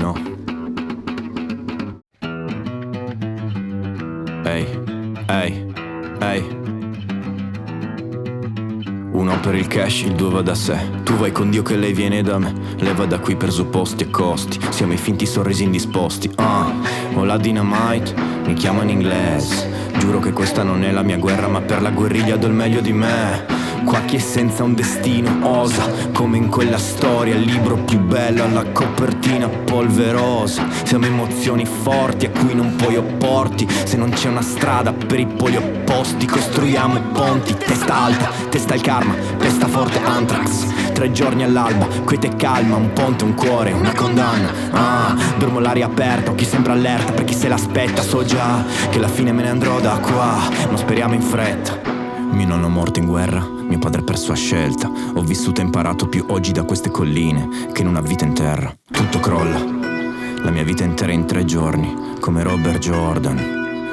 no? Ehi, ehi, ehi. Uno per il cash, il due va da sé. Tu vai con Dio che lei viene da me. Lei va da qui per supposti e costi. Siamo i finti sorrisi indisposti. Ho la dynamite, mi chiama in inglese. Giuro che questa non è la mia guerra, ma per la guerriglia do il meglio di me. Qua chi è senza un destino osa, come in quella storia, il libro più bello alla copertina polverosa. Siamo emozioni forti a cui non puoi opporti. Se non c'è una strada per i poli opposti, costruiamo ponti. Testa alta, testa il karma, testa forte Anthrax. 3 giorni all'alba, quiete e calma, un ponte, un cuore, una condanna. Dormo l'aria aperta, occhi sempre allerta per chi se l'aspetta. So già che alla fine me ne andrò da qua, non speriamo in fretta. Mio nonno morto in guerra, mio padre perso a scelta. Ho vissuto e imparato più oggi da queste colline che in una vita in terra. Tutto crolla, la mia vita intera in 3 giorni, come Robert Jordan.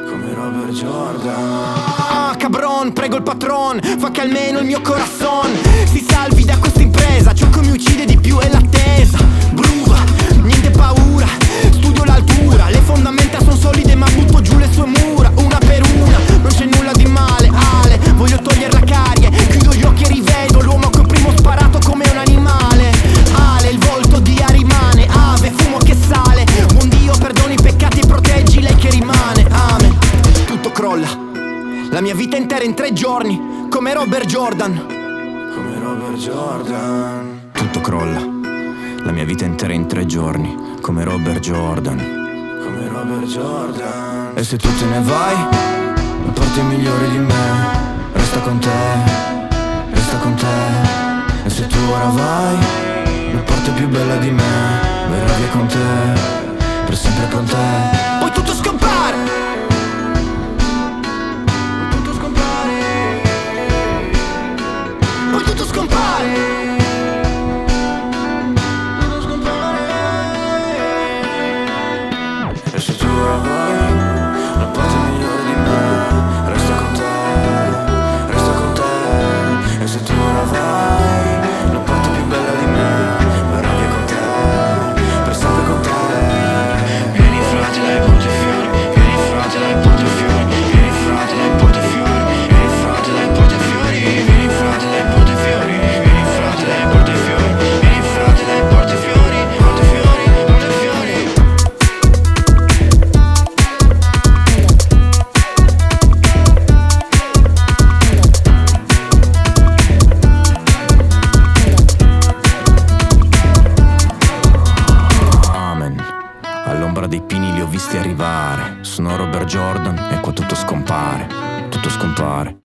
Come Robert Jordan. Cabron, prego il patron, fa che almeno il mio corazon si salvi da questa impresa. Ciò che mi uccide di più è l'attesa. Bruva, niente paura, studio l'altura. Le fondamenta sono solide ma butto giù le sue mura. Una per una, non c'è nulla di male. Ale, voglio togliere la carie, chiudo gli occhi e rivedo l'uomo che ho primo sparato come un animale. Ale, il volto di A rimane, ave, fumo che sale. Buon Dio, perdoni i peccati e proteggi lei che rimane. Amen. Tutto crolla, la mia vita intera in 3 giorni, come Robert Jordan. Come Robert Jordan. Tutto crolla, la mia vita intera in 3 giorni, come Robert Jordan. Come Robert Jordan. E se tu te ne vai, la parte migliore di me resta con te, resta con te. E se tu ora vai, la parte più bella di me verrà via con te, per sempre con te. Poi tutto scompare. Poi tutto scompare. Tutto scompare. E se tu ora vai, la parte migliore di me resta con te, resta con te. E se tu ora vai, la parte più bella di me verrà via con te, per sempre con te. Vieni fragile e porti fiori, vieni fragile e porti fiori, vieni fragile e porti fiori, vieni fragile e porti fiori, vieni fragile e porti fiori, vieni fragile e porti fiori, vieni fragile e porti fiori, porti fiori, porti fiori. Amen. All'ombra dei pini li ho visti arrivare. Sono Robert Jordan e qua tutto scompare, tutto scompare.